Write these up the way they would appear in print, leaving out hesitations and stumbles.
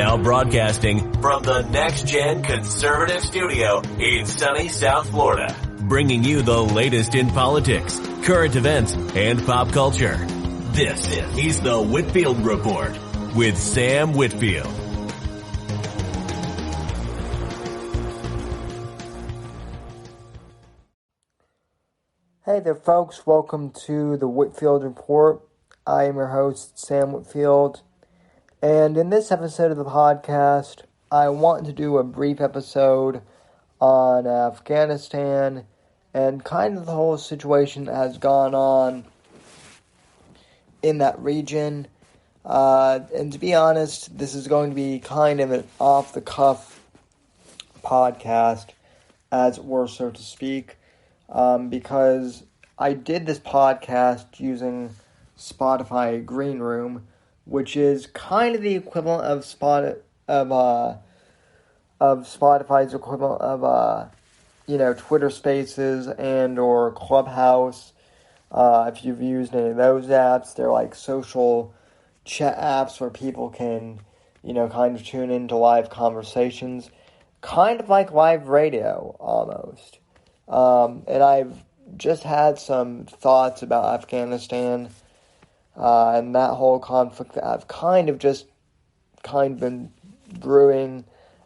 Now broadcasting from the Next Gen Conservative Studio in sunny South Florida, bringing you the latest in politics, current events, and pop culture. This is the Whitfield Report with Sam Whitfield. Hey there, folks. Welcome to the Whitfield Report. I am your host, Sam Whitfield. And in this episode of the podcast, I want to do a brief episode on Afghanistan and kind of the whole situation that has gone on in that region. And to be honest, this is going to be kind of an off-the-cuff podcast, as it were, so to speak, because I did this podcast using Spotify Greenroom, which is kind of the equivalent of Spotify's equivalent of Twitter Spaces and or Clubhouse. If you've used any of those apps, they're like social chat apps where people can, kind of tune into live conversations, kind of like live radio almost. And I've just had some thoughts about Afghanistan. And that whole conflict that I've kind of been brewing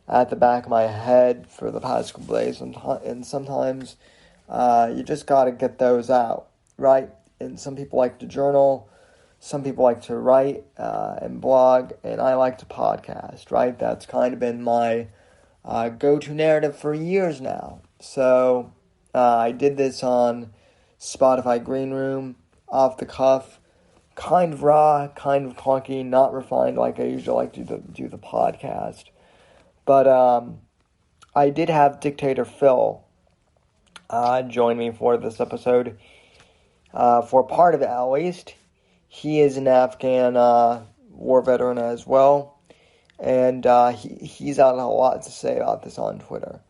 at the back of my head for the past couple days, and sometimes you just got to get those out, right? And some people like to journal, some people like to write and blog, and I like to podcast, right? That's kind of been my go-to narrative for years now. So I did this on Spotify Greenroom, off the cuff. Kind of raw, kind of clunky, not refined like I usually like to do the podcast. But I did have Dictator Phil join me for this episode. For part of it, at least. He is an Afghan war veteran as well. And he's had a lot to say about this on Twitter.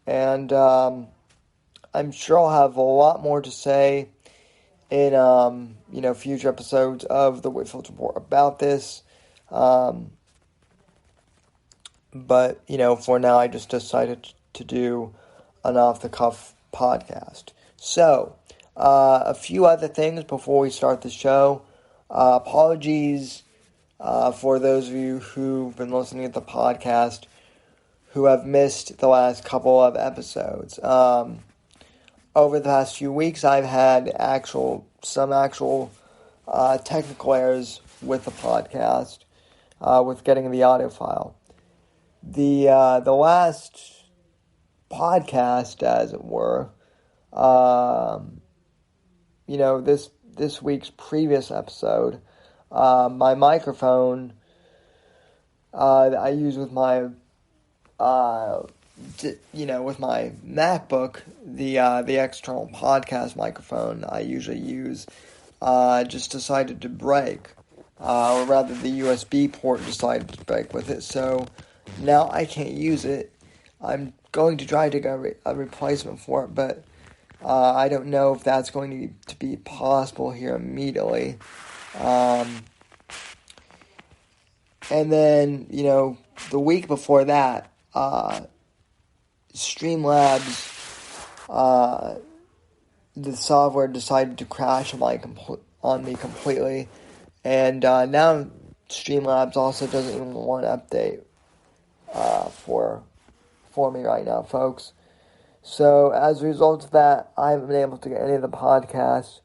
And I'm sure I'll have a lot more to say in future episodes of the Whitfield Report about this. But for now I just decided to do an off-the-cuff podcast. So, a few other things before we start the show. Apologies for those of you who've been listening to the podcast who have missed the last couple of episodes. Over the past few weeks, I've had some actual technical errors with the podcast, with getting the audio file. The last podcast, as it were, this week's previous episode, my microphone that I use with my with my MacBook, the external podcast microphone I usually use, just decided to break, or rather the USB port decided to break with it, so now I can't use it. I'm going to try to get a replacement for it, but I don't know if that's going to be possible here immediately. And then, the week before that, Streamlabs, the software decided to crash on me completely, and now Streamlabs also doesn't even want to update for me right now, folks. So as a result of that, I haven't been able to get any of the podcasts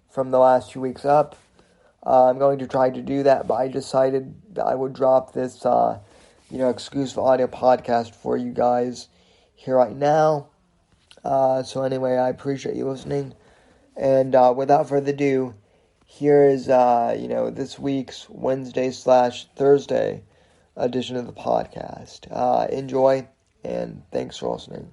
from the last 2 weeks up. I'm going to try to do that, but I decided that I would drop this exclusive audio podcast for you guys here right now. So anyway, I appreciate you listening. And without further ado, here is, this week's Wednesday/Thursday edition of the podcast. Enjoy, and thanks for listening.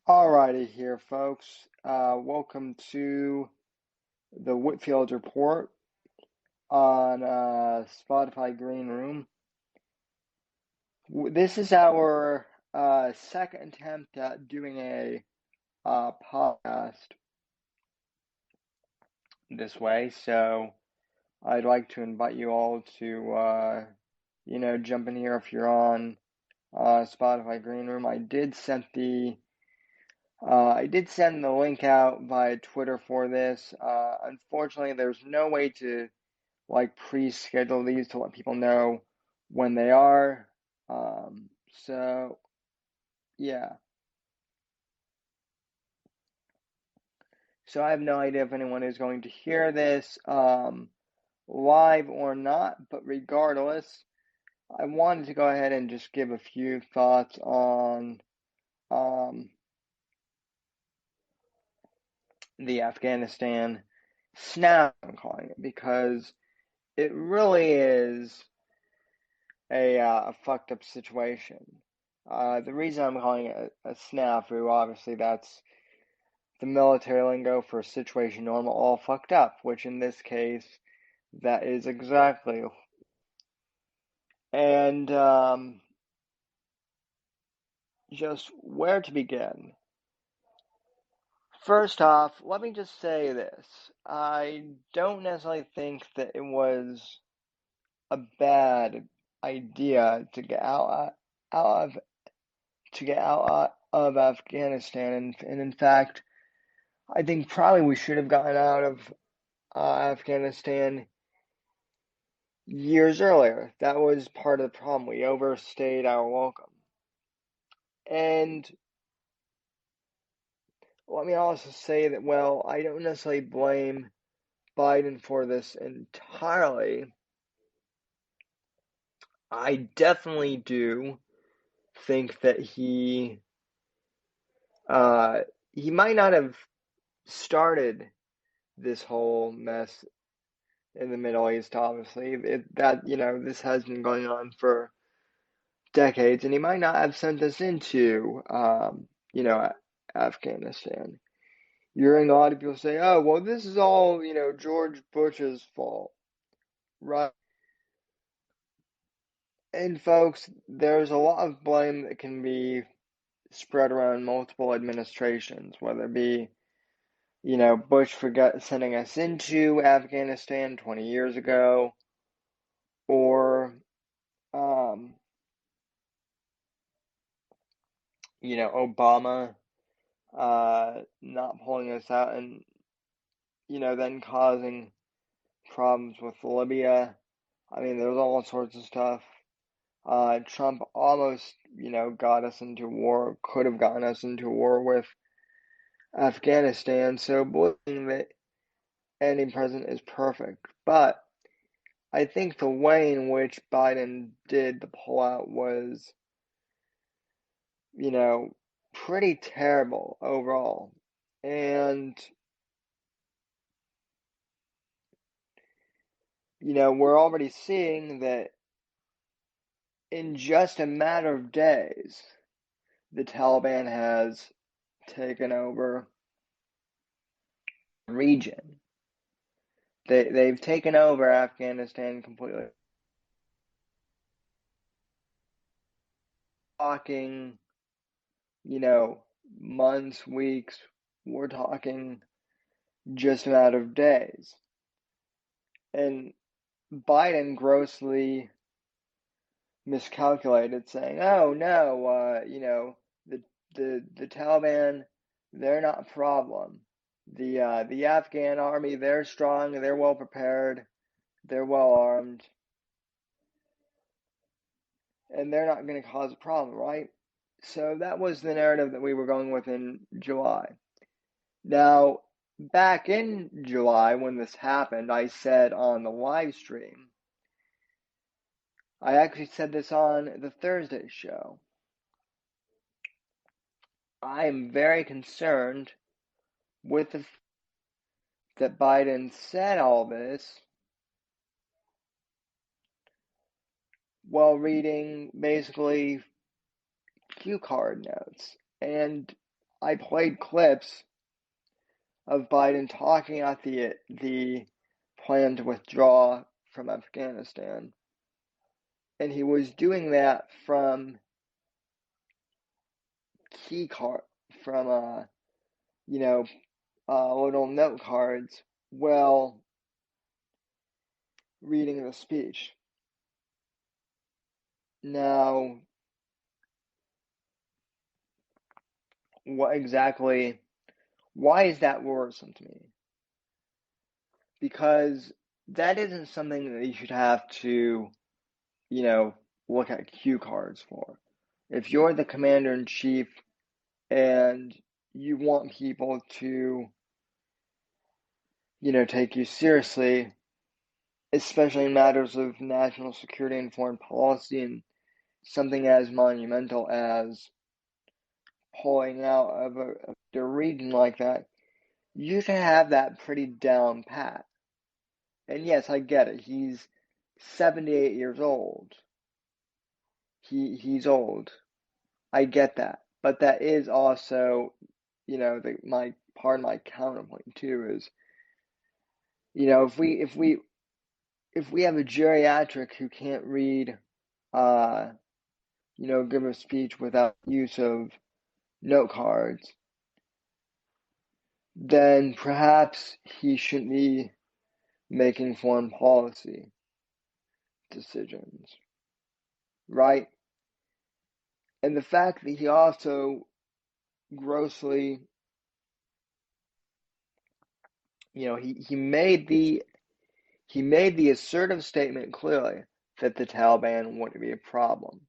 Alrighty here, folks. Welcome to the Whitfield Report on Spotify Greenroom. This is our second attempt at doing a podcast this way. So I'd like to invite you all to, jump in here if you're on Spotify Greenroom. I did send the link out via Twitter for this. Unfortunately, there's no way to pre-schedule these to let people know when they are. So yeah. So I have no idea if anyone is going to hear this live or not, but regardless, I wanted to go ahead and just give a few thoughts on the Afghanistan SNAFU, I'm calling it, because it really is a fucked up situation. The reason I'm calling it a SNAFU, obviously that's the military lingo for situation normal all fucked up, which in this case, that is exactly. And just where to begin? First off, let me just say this. I don't necessarily think that it was a bad idea to get out of Afghanistan, and in fact, I think probably we should have gotten out of Afghanistan years earlier. That was part of the problem. We overstayed our welcome. And let me also say that, well, I don't necessarily blame Biden for this entirely. I definitely do think that he might not have started this whole mess in the Middle East, obviously. This has been going on for decades, and he might not have sent us into, Afghanistan. You're hearing a lot of people say, oh, well, this is all, George Bush's fault, right? And folks, there's a lot of blame that can be spread around multiple administrations, whether it be, Bush for sending us into Afghanistan 20 years ago, or, Obama not pulling us out and, then causing problems with Libya. I mean, there's all sorts of stuff. Trump almost, got us into war, could have gotten us into war with Afghanistan. So believing that any president is perfect. But I think the way in which Biden did the pullout was, pretty terrible overall. And, we're already seeing that in just a matter of days, the Taliban has taken over the region. They've taken over Afghanistan completely. Talking, months, weeks. We're talking just a matter of days. And Biden grossly miscalculated, saying, "Oh no, the Taliban, they're not a problem. The Afghan army, they're strong, they're well prepared, they're well armed, and they're not going to cause a problem, right?" So that was the narrative that we were going with in July. Now, back in July when this happened, I said on the live stream, I actually said this on the Thursday show, I am very concerned with the that Biden said all this while reading basically cue card notes. And I played clips of Biden talking about the plan to withdraw from Afghanistan. And he was doing that from key card, from little note cards well, reading the speech. Now, why is that worrisome to me? Because that isn't something that you should have to, look at cue cards for. If you're the commander-in-chief and you want people to, take you seriously, especially in matters of national security and foreign policy, and something as monumental as pulling out of a region like that, you should have that pretty down pat. And yes, I get it. He's 78 years old. He's old. I get that. But that is also, my counterpoint too is, if we have a geriatric who can't read, give a speech without use of note cards, then perhaps he shouldn't be making foreign policy decisions, right? And the fact that he also grossly, he made the assertive statement clearly that the Taliban wouldn't be a problem,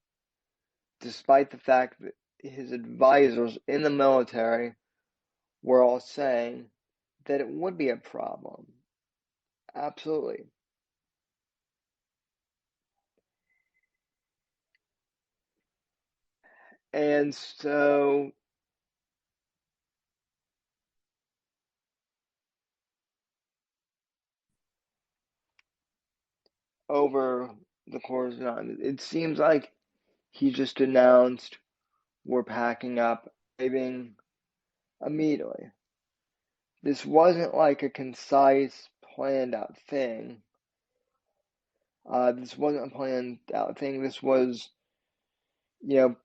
despite the fact that his advisors in the military were all saying that it would be a problem. Absolutely. And so over the course of time, it seems like he just announced we're packing up, leaving immediately. This wasn't like a concise, planned out thing. This wasn't a planned out thing. This was,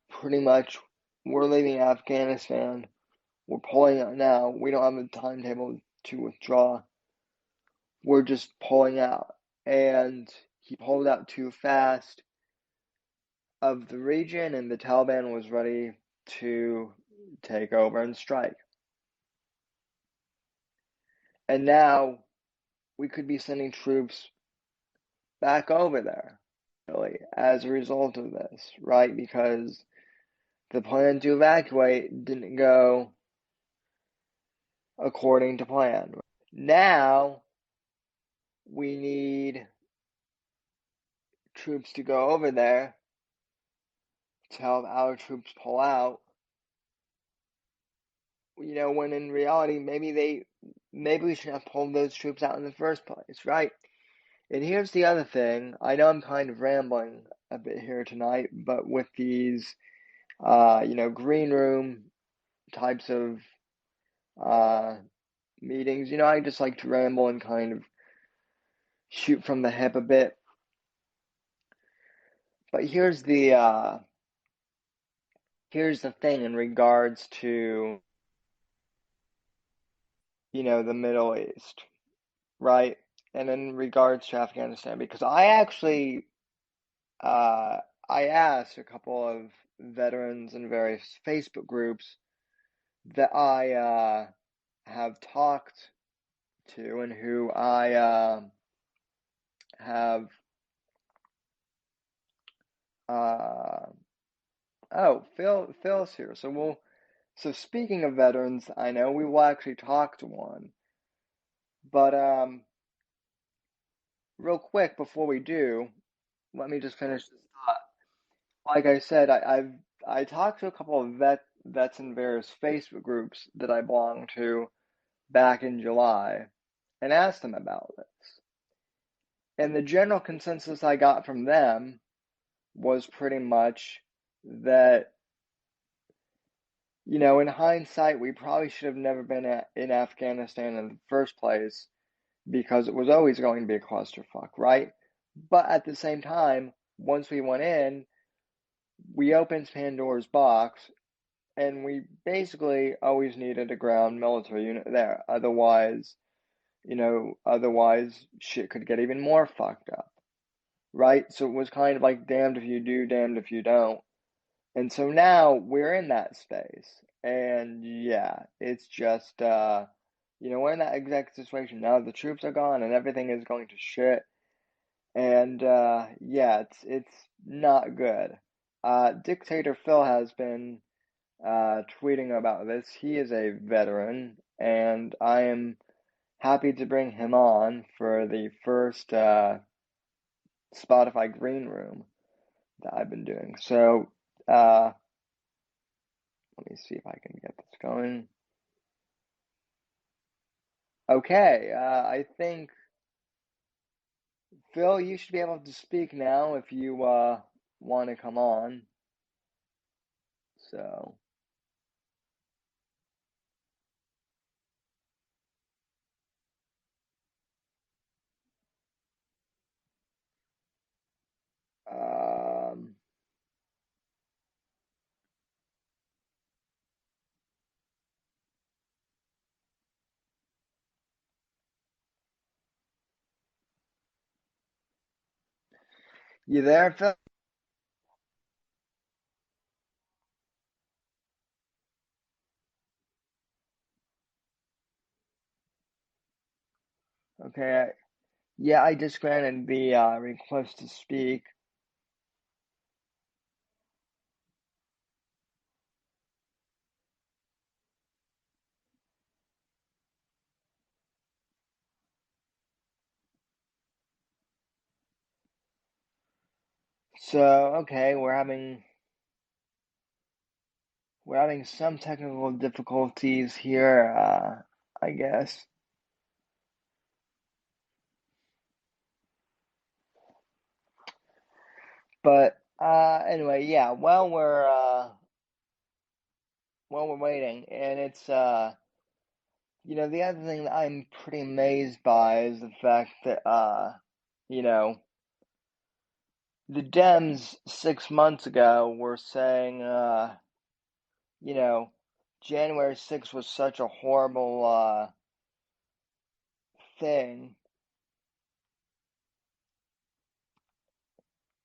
pretty much we're leaving Afghanistan. We're pulling out now. We don't have a timetable to withdraw. We're just pulling out. And he pulled out too fast of the region, and the Taliban was ready to take over and strike. And now we could be sending troops back over there, really, as a result of this, right? Because the plan to evacuate didn't go according to plan. Now we need troops to go over there to help our troops pull out. When in reality, maybe we should have pulled those troops out in the first place, right? And here's the other thing. I know I'm kind of rambling a bit here tonight, but with these, green room types of meetings, I just like to ramble and kind of shoot from the hip a bit. But here's the thing in regards to, the Middle East, right? And in regards to Afghanistan, because I actually, I asked a couple of veterans in various Facebook groups that I have talked to and who I have. Oh, Phil's here. So speaking of veterans, I know we will actually talk to one. But real quick before we do, let me just finish this thought. Like I said, I talked to a couple of vets in various Facebook groups that I belong to back in July and asked them about this. And the general consensus I got from them was pretty much that, in hindsight, we probably should have never been in Afghanistan in the first place because it was always going to be a clusterfuck, right? But at the same time, once we went in, we opened Pandora's box, and we basically always needed a ground military unit there. Otherwise, otherwise shit could get even more fucked up, right? So it was kind of like damned if you do, damned if you don't. And so now we're in that space. And yeah, it's just, we're in that exact situation. Now the troops are gone and everything is going to shit. And yeah, it's not good. Dictator Phil has been tweeting about this. He is a veteran, and I am happy to bring him on for the first Spotify Greenroom that I've been doing. So let me see if I can get this going. Okay, I think Phil, you should be able to speak now if you want to come on. So. Um, you there, Phil? Okay. Yeah, I just granted the request to speak. So, okay, we're having some technical difficulties here, I guess. But anyway, yeah, while we're waiting, and it's the other thing that I'm pretty amazed by is the fact that the Dems 6 months ago were saying January 6th was such a horrible thing,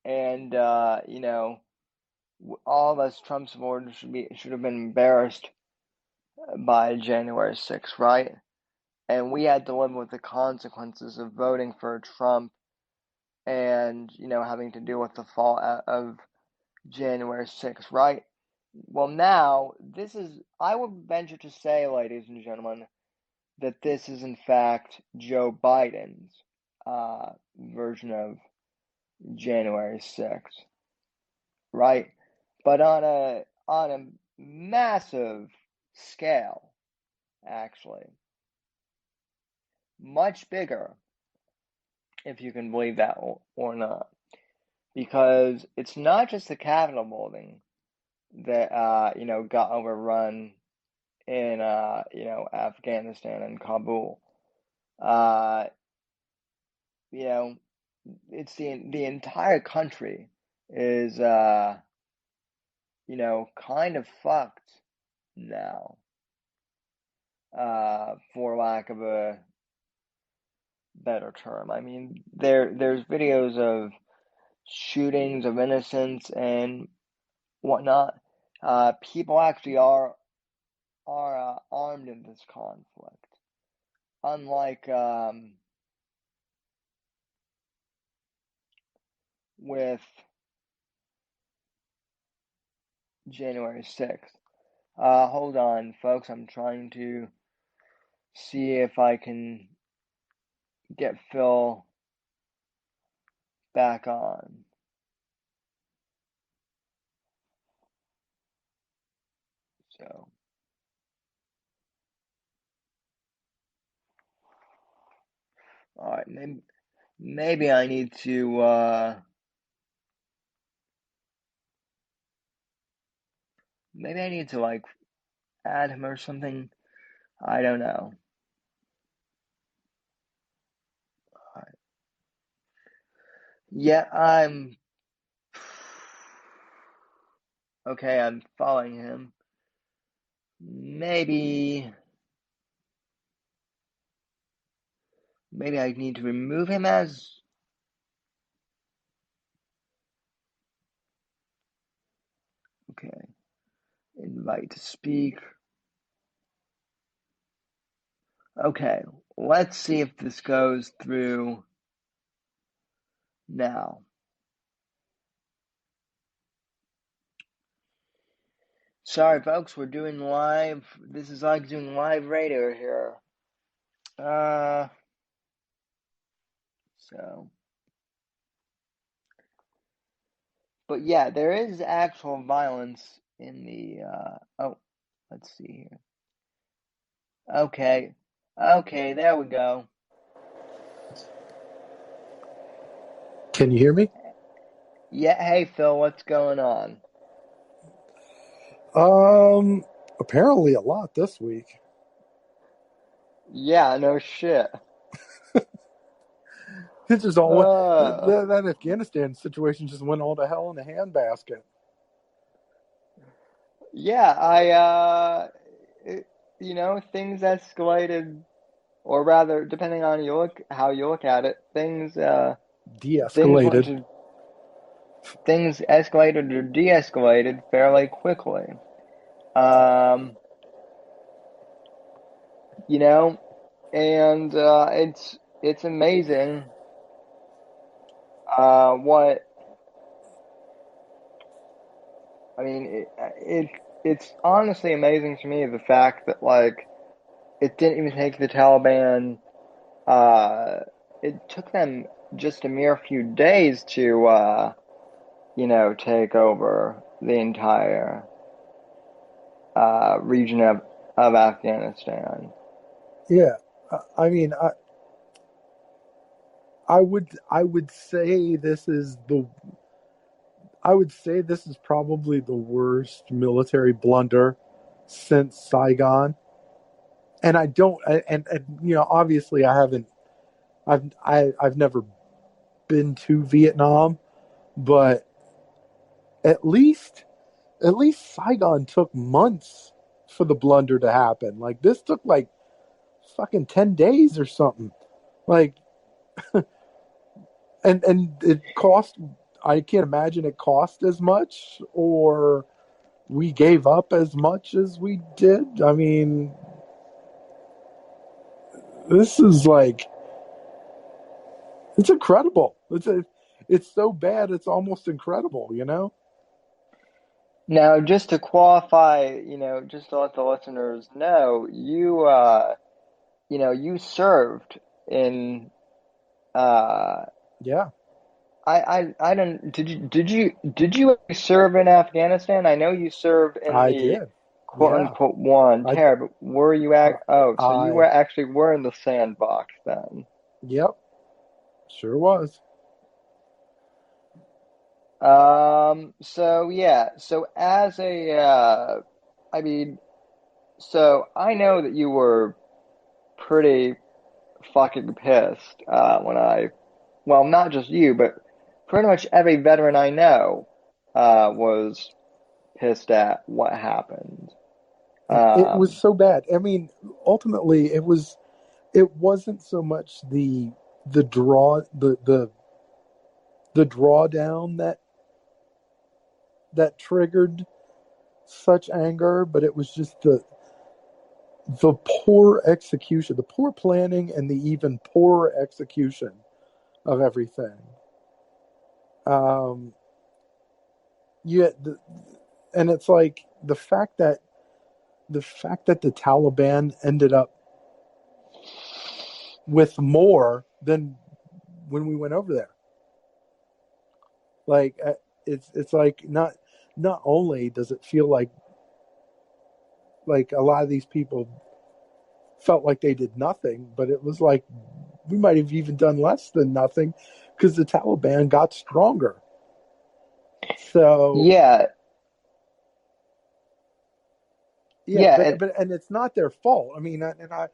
and all of us Trump supporters should have been embarrassed by January 6th, right? And we had to live with the consequences of voting for Trump and having to deal with the fallout of January 6th, right? Well, now I would venture to say, ladies and gentlemen, that this is in fact Joe Biden's version of January 6th, right? But on a massive scale, actually, much bigger, if you can believe that or not, because it's not just the Capitol building that got overrun in Afghanistan and Kabul. It's the entire country is kind of fucked now, for lack of a better term. I mean, there's videos of shootings of innocents and whatnot. People actually are armed in this conflict, unlike with January 6th. Hold on, folks. I'm trying to see if I can get Phil back on. So, all right, maybe I need to like add him or something. I don't know. All right. Yeah, okay. I'm following him. Maybe Maybe I need to remove him as... Okay. Invite to speak. Okay. Let's see if this goes through now. Sorry, folks. We're doing live. This is like doing live radio here. But yeah, there is actual violence in the, let's see here. Okay, there we go. Can you hear me? Yeah, hey Phil, what's going on? Apparently a lot this week. Yeah, no shit. It just all that Afghanistan situation just went all to hell in a handbasket. Yeah, things escalated, or rather, depending on how you look at it, things De-escalated. things escalated or de-escalated fairly quickly. And it's amazing what I mean. It's honestly amazing to me, the fact that like it didn't even take the Taliban. It took them just a mere few days to take over the entire region of Afghanistan. Yeah, I mean, I would say this is probably the worst military blunder since Saigon. And I don't, and obviously I've never been to Vietnam, but at least Saigon took months for the blunder to happen. Like this took like fucking 10 days or something. Like, and it cost, I can't imagine it cost as much, or we gave up as much as we did. I mean, this is like, it's incredible. It's so bad, it's almost incredible, Now, just to qualify, just to let the listeners know, you served in. Yeah, I don't. Did you serve in Afghanistan? I know you served in I the did. quote Yeah, unquote war on I, terror, but were you so you I, were in the sandbox then? yep, sure was. So yeah. So as I mean, so I know that you were pretty fucking pissed well, not just you, but pretty much every veteran I know was pissed at what happened. It was Um, so bad. I mean, ultimately, it wasn't so much the draw the drawdown that triggered such anger, but it was just the poor execution, the poor planning, and the even poorer execution of everything. Um, yeah, and it's like the fact that the Taliban ended up with more than when we went over there. Like it's like not only does it feel like a lot of these people felt like they did nothing, but it was like we might have even done less than nothing because the Taliban got stronger. So yeah, yeah, yeah, but and it's not their fault. I mean, I've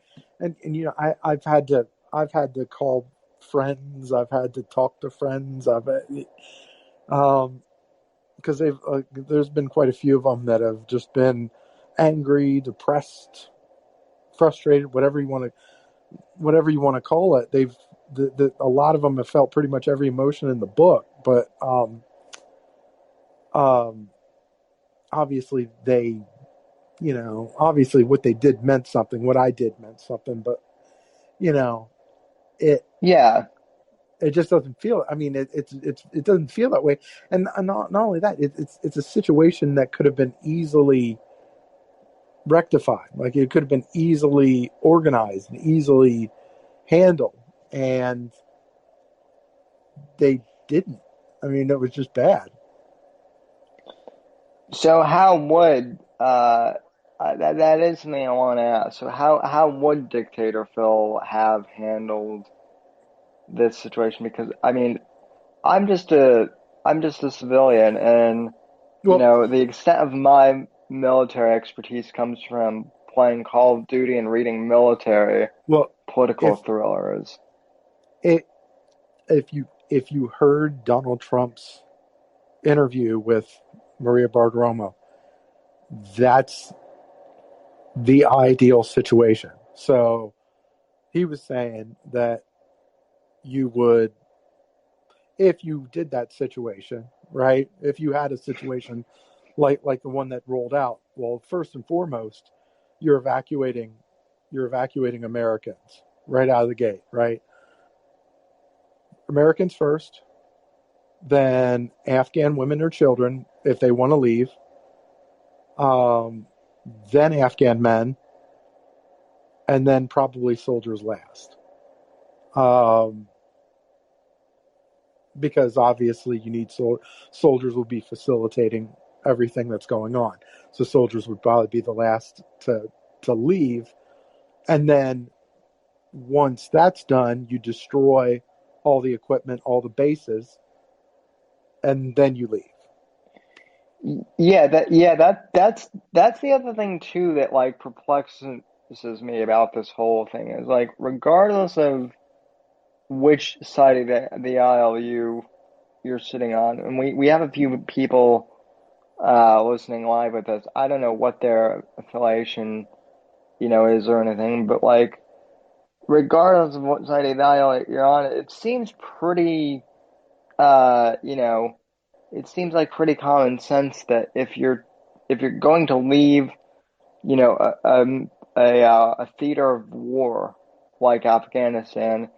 had to call friends. I've had to talk to friends. Because there's been quite a few of them that have just been angry, depressed, frustrated, whatever you want to whatever you want to call it, a lot of them have felt pretty much every emotion in the book, but obviously obviously what they did meant something. What I did meant something, but it Yeah. it just doesn't feel. I mean, it doesn't feel that way. And not only that, it's a situation that could have been easily rectified. Like it could have been easily organized and easily handled, and they didn't. I mean, it was just bad. So how would that is something I want to ask. So how would Dictator Phil have handled this situation? Because I mean, I'm just a I'm just a civilian, and Well, the extent of my military expertise comes from playing Call of Duty and reading military well, political if thrillers. it if you heard Donald Trump's interview with Maria Bartiromo, that's the ideal situation. So he was saying that you would, if you did that situation, right? If you had a situation like the one that rolled out, well, first and foremost, you're evacuating Americans right out of the gate, right? Americans first, then Afghan women or children if they want to leave, um, then Afghan men, and then probably soldiers last. Um, because obviously you need soldiers will be facilitating everything that's going on. So soldiers would probably be the last to leave, and then once that's done, you destroy all the equipment, all the bases, and then you leave. That's the other thing too that like perplexes me about this whole thing is like regardless of which side of the aisle you're sitting on, and we have a few people listening live with us. I don't know what their affiliation is or anything, but like regardless of what side of the aisle you're on, it seems pretty uh you know it seems like pretty common sense that if you're going to leave, a theater of war like Afghanistan,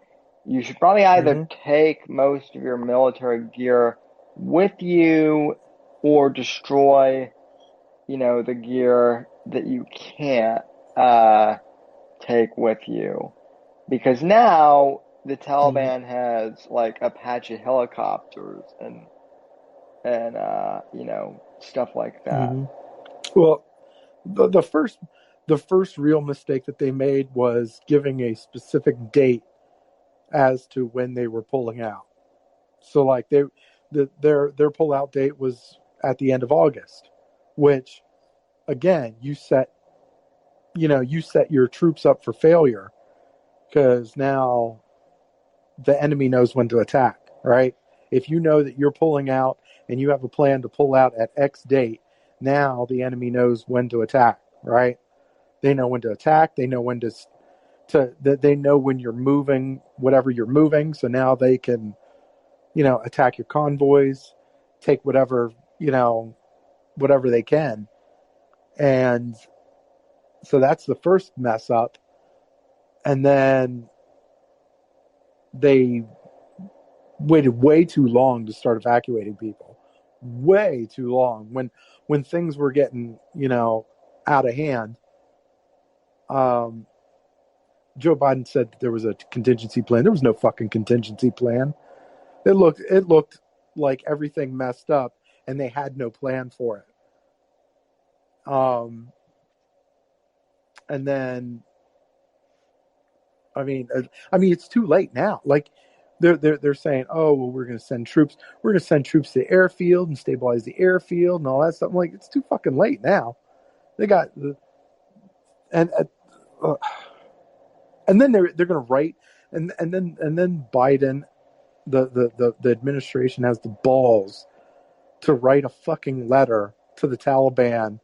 you should probably either Mm-hmm. take most of your military gear with you or destroy, the gear that you can't take with you. Because now the Mm-hmm. Taliban has like Apache helicopters and stuff like that. Mm-hmm. Well, the first real mistake that they made was giving a specific date as to when they were pulling out. So like their pullout date was at the end of August, which again you set your troops up for failure because now the enemy knows when to attack, right? If you know that you're pulling out and you have a plan to pull out at X date, now the enemy knows when to attack, right? They know when to attack. They know when that they know when you're moving, whatever you're moving. So now they can, attack your convoys, take whatever they can. And so that's the first mess up. And then they waited way too long to start evacuating people. Way too long. When things were getting, out of hand, Joe Biden said that there was a contingency plan. There was no fucking contingency plan. It looked like everything messed up and they had no plan for it. And then it's too late now. Like they're saying, oh well, we're going to send troops. We're going to send troops to the airfield and stabilize the airfield and all that stuff. I'm like, it's too fucking late now. They got and uh, and then they're going to write and then Biden, the administration has the balls to write a fucking letter to the Taliban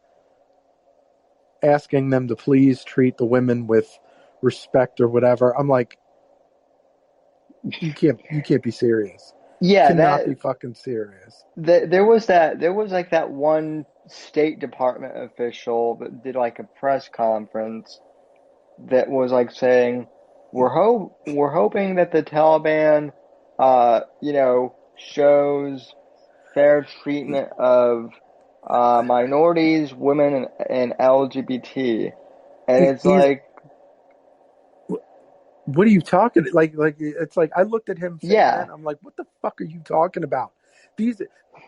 asking them to please treat the women with respect or whatever. I'm like, you can't be serious. Yeah, Cannot be fucking serious. there was like that one State Department official that did like a press conference that was like saying, we're hoping that the Taliban, shows fair treatment of minorities, women, and LGBT. And it's Is like, what are you talking like it's like I looked at him saying that yeah, and I'm like, what the fuck are you talking about? These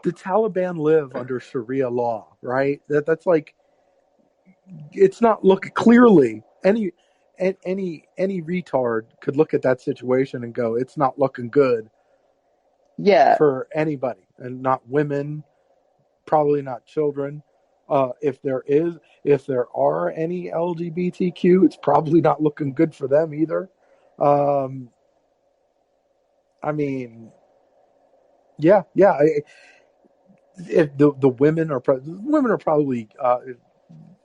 the Taliban live under Sharia law, right? That's like, it's not look clearly any retard could look at that situation and go, it's not looking good yeah, for anybody, and not women, probably not children. If there are any LGBTQ, it's probably not looking good for them either. Um, I mean, yeah. If the women are probably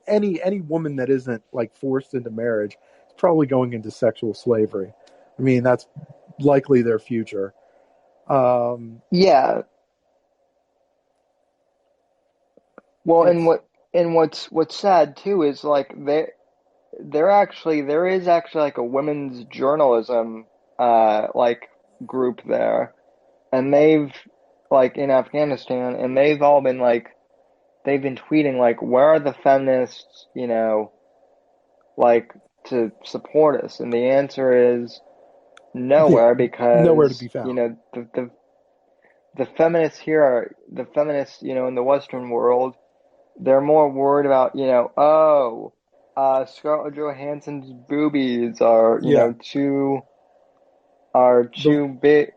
any woman that isn't like forced into marriage is probably going into sexual slavery. I mean, that's likely their future. Um, yeah. Well, it's and what's sad too is like there is actually like a women's journalism like group there, and they've like in Afghanistan, and they've all been like they've been tweeting like, where are the feminists, like to support us? And the answer is yeah, nowhere, nowhere to be because found. the feminists here are the feminists, in the Western world. They're more worried about, Scarlett Johansson's boobies are, Yeah, the too big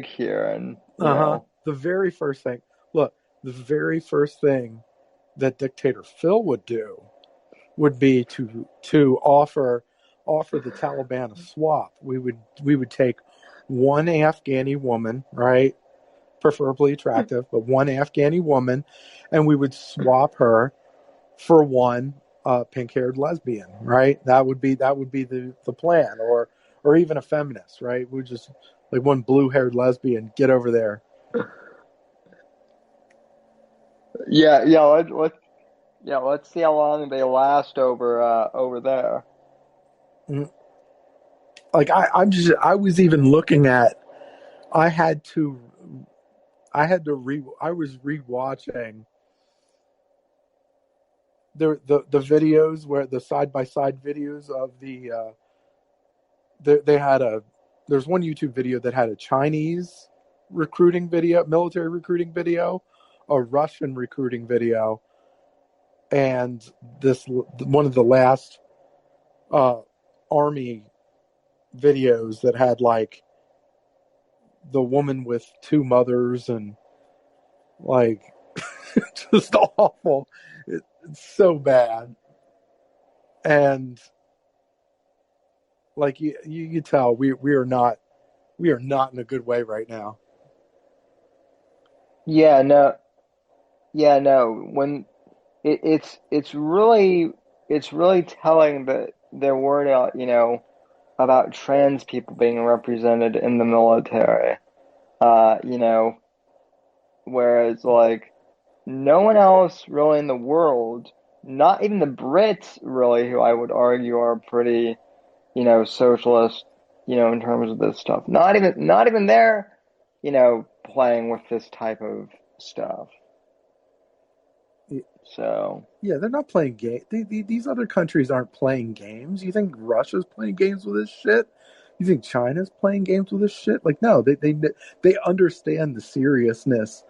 here, and the very first thing. Look, the very first thing that Dictator Phil would do would be to offer the Taliban a swap. We would take one Afghani woman, right? Preferably attractive, but one Afghani woman, and we would swap her for one pink-haired lesbian, right? That would be the plan, or even a feminist, right? We just like one blue-haired lesbian, get over there. yeah, let's see how long they last over there. Mm. Like I was even looking at. I had to I was rewatching the videos, where the side by side videos of they had a there's one YouTube video that had a Chinese recruiting video, military recruiting video, a Russian recruiting video, and this one of the last uh, army videos that had like the woman with two mothers, and like just awful. It's so bad. And like you tell, we are not in a good way right now. Yeah, no, yeah, no. When it's really telling that they're worried about, about trans people being represented in the military. You know, whereas like no one else really in the world, not even the Brits really, who I would argue are pretty, socialist, in terms of this stuff. Not even they're, playing with this type of stuff. So, Yeah, they're not playing game. These other countries aren't playing games. You think Russia's playing games with this shit? You think China's playing games with this shit? Like, no, they understand the seriousness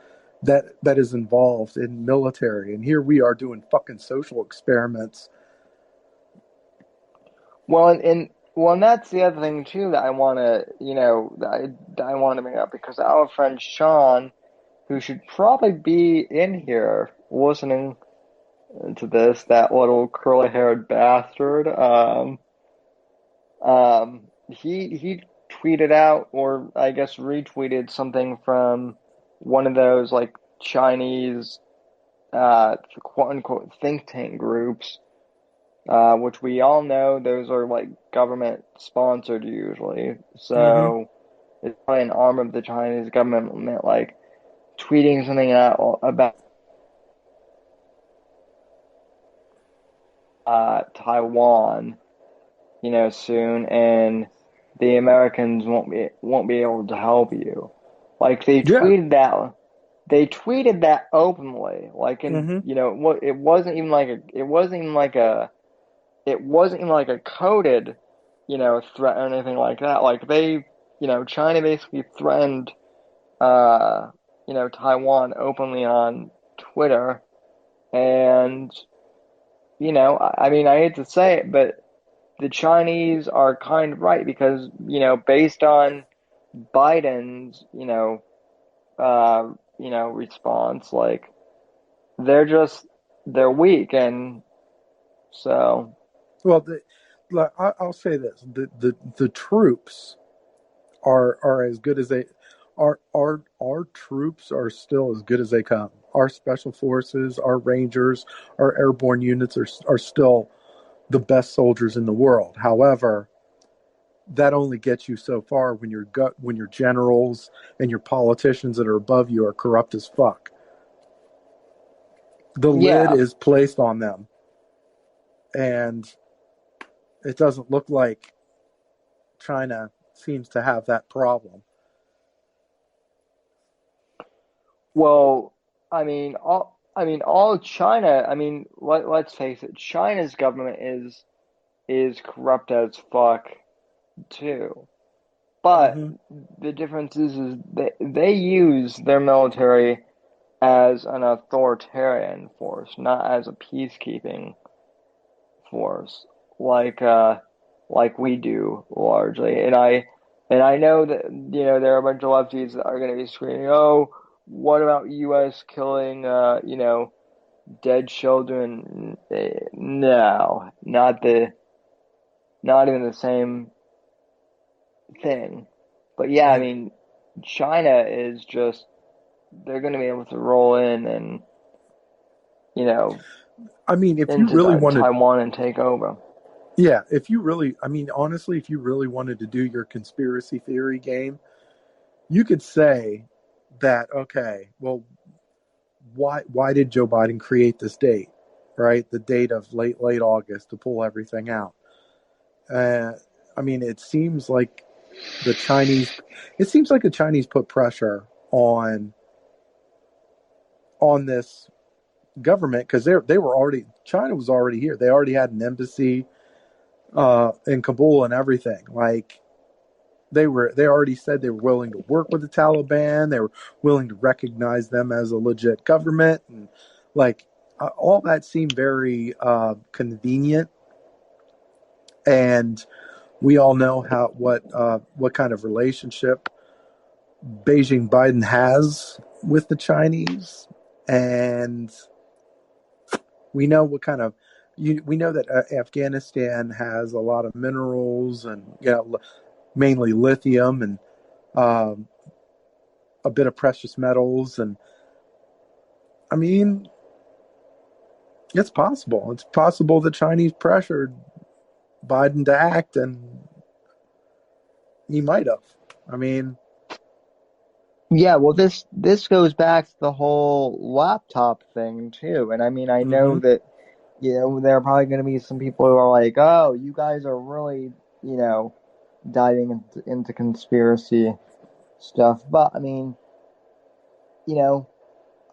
that is involved in military, and here we are doing fucking social experiments. well, and that's the other thing too that I want to, that I want to bring up, because our friend Sean, who should probably be in here listening to this, that little curly-haired bastard, he tweeted out, or I guess retweeted something from one of those like Chinese quote unquote think tank groups, which we all know those are like government sponsored usually. Mm-hmm. So it's probably an arm of the Chinese government, like tweeting something out about Taiwan, soon, and the Americans won't be able to help you. Like Yeah. they tweeted that openly, like, and Mm-hmm. it wasn't even like a coded, threat or anything like that. Like China basically threatened, Taiwan openly on Twitter, and I mean, I hate to say it, but the Chinese are kind of right because, based on Biden's, response, like they're weak, and so Well, I'll say this: the troops are as good as they our troops are still as good as they come. Our special forces, our rangers, our airborne units are still the best soldiers in the world. However, that only gets you so far when your generals and your politicians that are above you are corrupt as fuck. The lid yeah. is placed on them, and it doesn't look like China seems to have that problem. Well, all China. I mean, let's face it, China's government is corrupt as fuck too. But Mm-hmm. the difference is they use their military as an authoritarian force, not as a peacekeeping force, like like we do largely. And I know that there are a bunch of lefties that are going to be screaming, "Oh, what about U.S. killing dead children?" No, not even the same thing. But yeah, I Mm-hmm. mean, China is just they're going to be able to roll in and you know I mean, if you into really wanted, Taiwan and take over. yeah, if you really, I mean, honestly, if you really wanted to do your conspiracy theory game, you could say that, okay, well, why did Joe Biden create this date, right? The date of late August to pull everything out. Uh, I mean, the Chinese, it seems like the Chinese put pressure on this government because they were already China was already here. They already had an embassy in Kabul and everything. Like they already said they were willing to work with the Taliban. They were willing to recognize them as a legit government, and like all that seemed very convenient. And we all know what kind of relationship Beijing Biden has with the Chinese, and we know what kind of we know that Afghanistan has a lot of minerals and mainly lithium and um, a bit of precious metals. And I mean, it's possible. It's possible the Chinese pressured Biden to act, and he might have. I mean, Yeah, well, this goes back to the whole laptop thing too. And I mean, I mm-hmm, know that there are probably going to be some people who are like, "Oh, you guys are really diving into conspiracy stuff." But I mean, you know,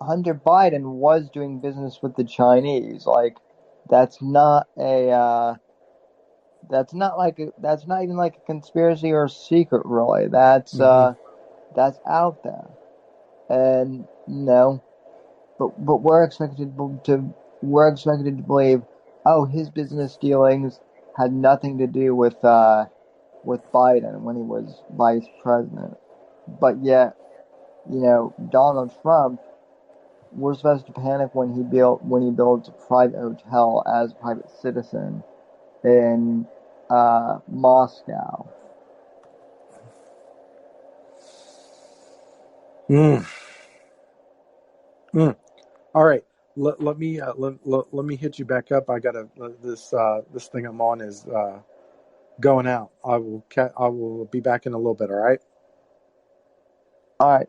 Hunter Biden was doing business with the Chinese. Like, that's not a that's not even like a conspiracy or a secret, really. mm-hmm. That's out there, and but we're expected to believe, oh, his business dealings had nothing to do with Biden when he was vice president. But yet, Donald Trump, we're supposed to panic when he builds a private hotel as a private citizen in Moscow. Mm, mm. All right. let me hit you back up. I gotta this thing I'm on is going out. I will be back in a little bit. All right. All right.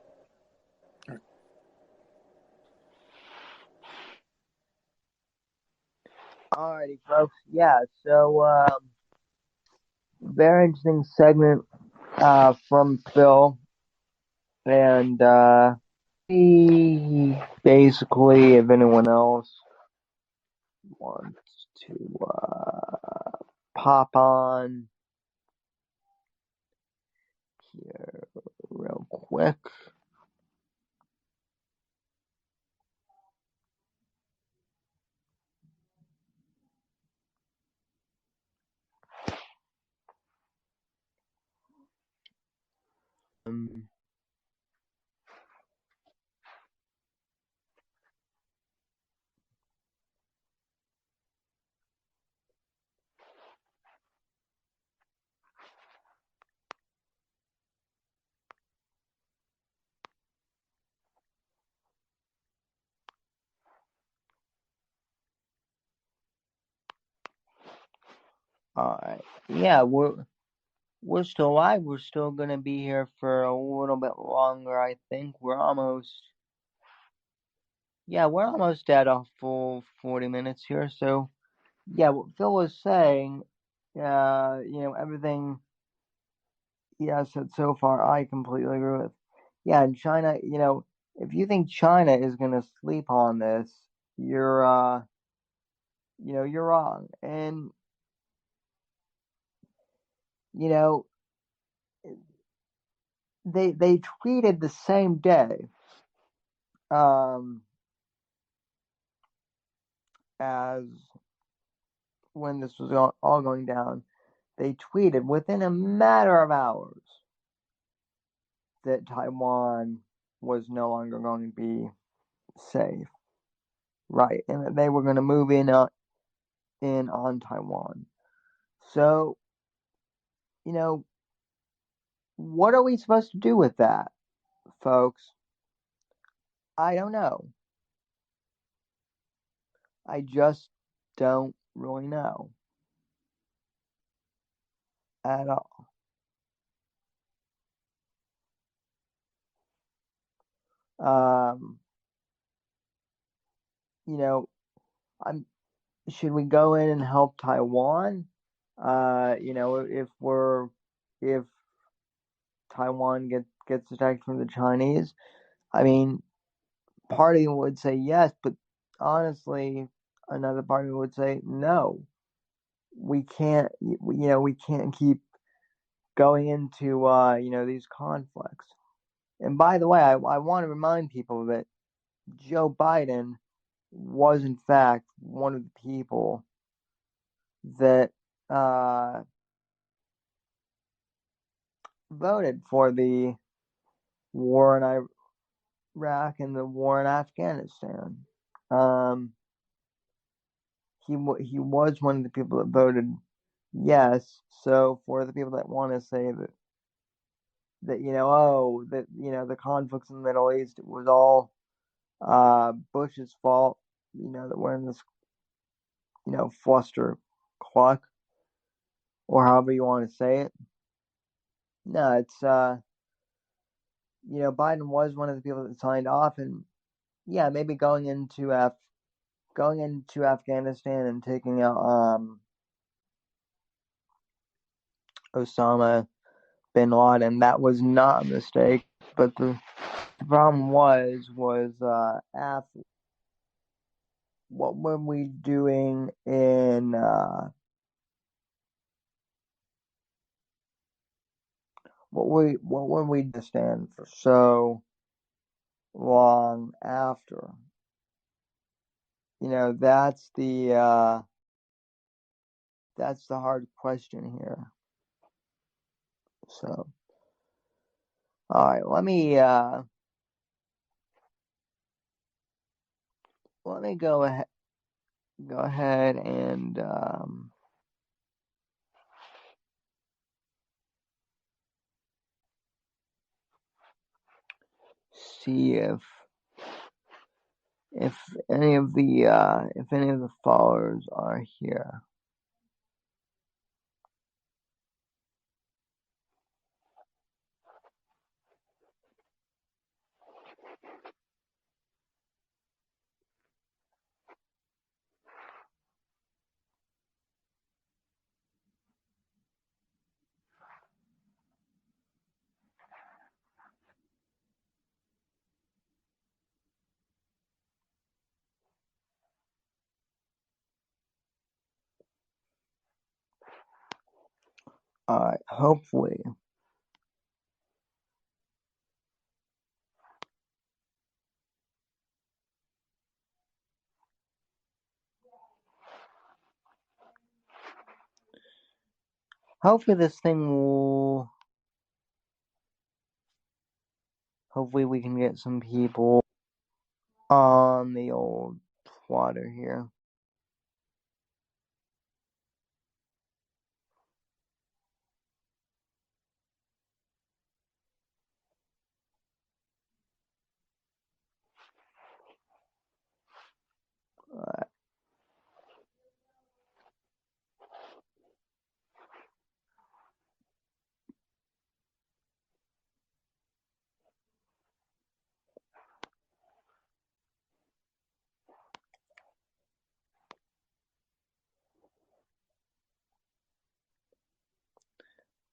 Alrighty, folks. Yeah, so very interesting segment from Phil, and he basically, if anyone else wants to pop on here real quick. All right. Yeah, we're still alive. We're still gonna be here for a little bit longer. I think we're almost at a full 40 minutes here. So yeah, what Phil was saying, everything he has said so far, I completely agree with. Yeah, and China, if you think China is gonna sleep on this, you're wrong. And you know, they tweeted the same day, um, as when this was all going down. They tweeted within a matter of hours that Taiwan was no longer going to be safe, right, and that they were going to move in on Taiwan. So, what are we supposed to do with that, folks? I don't know. I just don't really know at all. Um, you know, I'm should we go in and help Taiwan? If Taiwan gets attacked from the Chinese, I mean, part of me would say yes, but honestly, another part of me would say no. We can't, we can't keep going into, these conflicts. And by the way, I want to remind people that Joe Biden was in fact one of the people that voted for the war in Iraq and the war in Afghanistan. Um, he was one of the people that voted yes. So for the people that want to say that the conflicts in the Middle East, it was all Bush's fault, that we're in this fluster clock, or however you want to say it. No, it's Biden was one of the people that signed off, and yeah, maybe going into Afghanistan and taking out Osama bin Laden, that was not a mistake. But the problem was after, what were we doing in what were we to stand for so long after? That's the hard question here. So, all right, let me go ahead and see if if any of the followers are here. Alright, hopefully. Hopefully this thing will... Hopefully we can get some people on the old twatter here.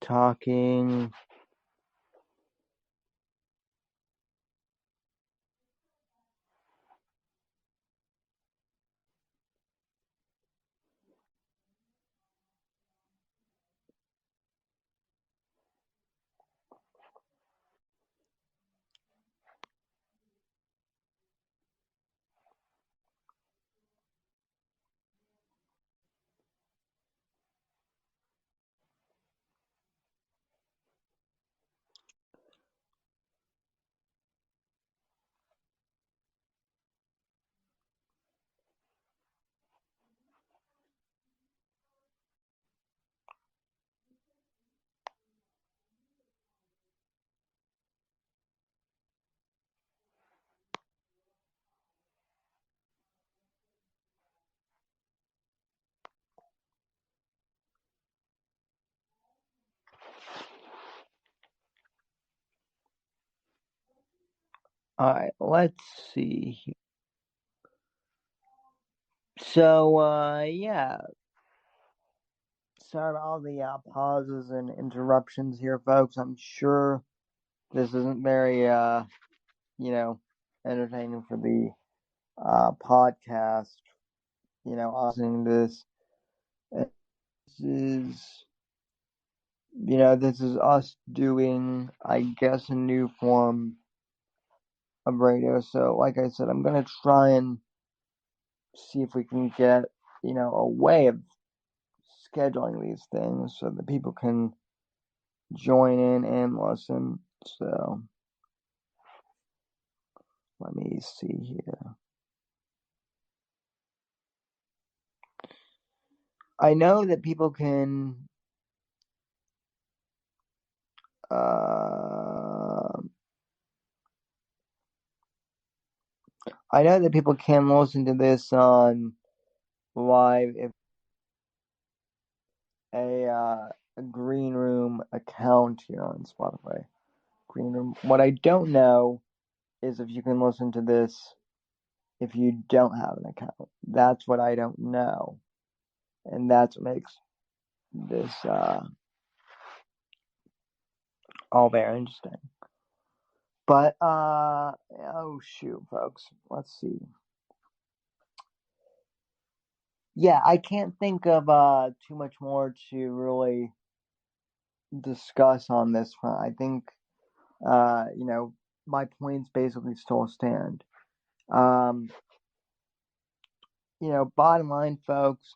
Talking. Alright, let's see. So, yeah. Sorry about all the pauses and interruptions here, folks. I'm sure this isn't very, entertaining for the podcast. Listening to this. This is us doing, I guess, a new form of radio. So, like I said, I'm going to try and see if we can get, a way of scheduling these things so that people can join in and listen. So, let me see here. I know that people can listen to this on live if a green room account here on Spotify Greenroom. What I don't know is if you can listen to this if you don't have an account. That's what I don't know, and that's what makes this all very interesting. But oh shoot, folks, let's see. Yeah, I can't think of too much more to really discuss on this front. I think my points basically still stand. Bottom line, folks,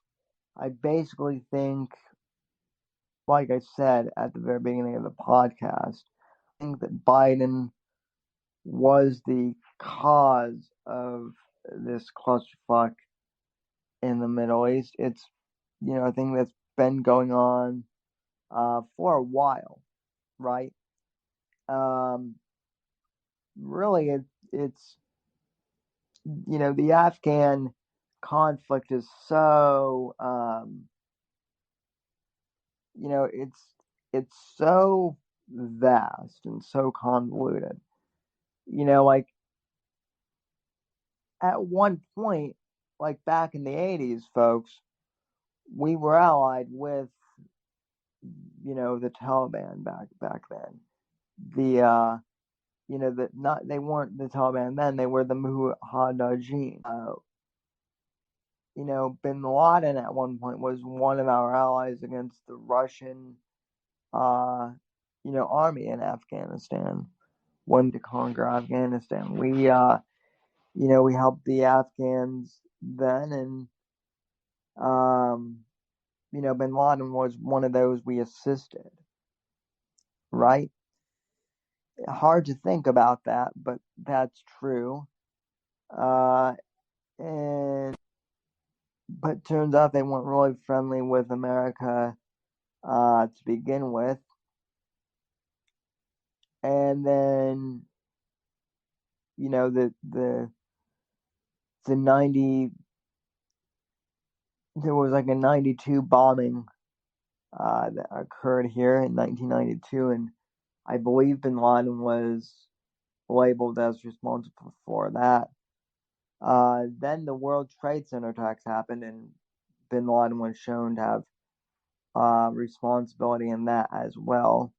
I basically think, like I said at the very beginning of the podcast, I think that Biden was the cause of this clusterfuck in the Middle East. It's, a thing that's been going on for a while, right? Really, it's the Afghan conflict is so, it's so vast and so convoluted. Like at one point, like back in the 80s, folks, we were allied with, the Taliban back then. They weren't the Taliban then, they were the Mujahideen. Bin Laden at one point was one of our allies against the Russian, army in Afghanistan. Wanted to conquer Afghanistan. We helped the Afghans then, and Bin Laden was one of those we assisted. Right? Hard to think about that, but that's true. But turns out they weren't really friendly with America to begin with. And then, there was like a 92 bombing that occurred here in 1992, and I believe Bin Laden was labeled as responsible for that. Then the World Trade Center attacks happened, and Bin Laden was shown to have responsibility in that as well.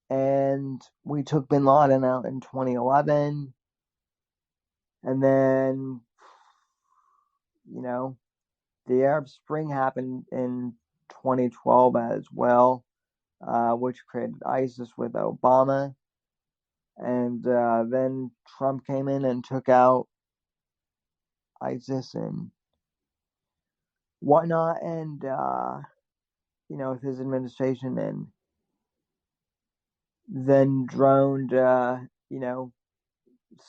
And we took Bin Laden out in 2011, and then, the Arab Spring happened in 2012 as well, which created ISIS with Obama. And then Trump came in and took out ISIS and whatnot, and, with his administration, and then droned,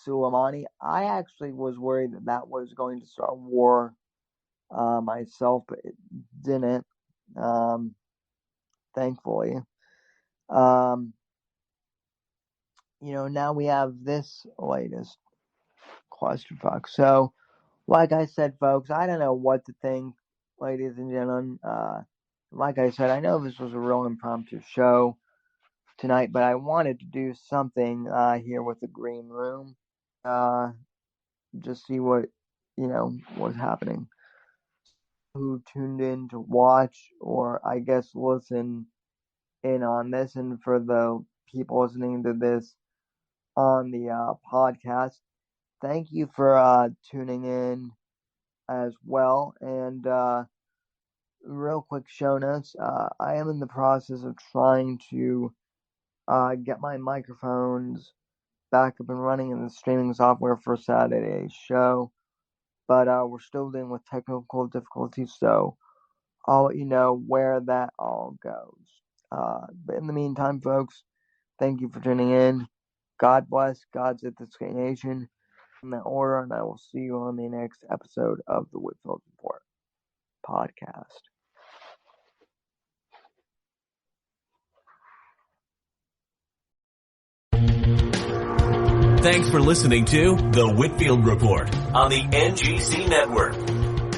Soleimani. I actually was worried that was going to start a war myself, but it didn't, thankfully. Now we have this latest clusterfuck. So, like I said, folks, I don't know what to think, ladies and gentlemen. Like I said, I know this was a real impromptu show tonight, but I wanted to do something here with the Green Room. Just see what, was happening. Who tuned in to watch, or I guess listen in on this, and for the people listening to this on the podcast, thank you for tuning in as well. And real quick show notes, I am in the process of trying to get my microphones back up and running in the streaming software for Saturday's show, but we're still dealing with technical difficulties, so I'll let you know where that all goes. But in the meantime, folks, thank you for tuning in. God bless. God save this great nation. In that order, and I will see you on the next episode of the Whitfield Report podcast. Thanks for listening to The Whitfield Report on the NGC Network.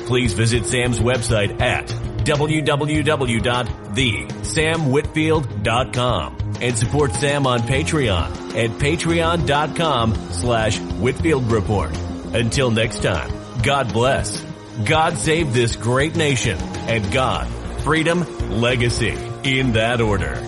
Please visit Sam's website at www.thesamwhitfield.com and support Sam on Patreon at patreon.com/Whitfield Report. Until next time, God bless, God save this great nation, and God, freedom, legacy, in that order.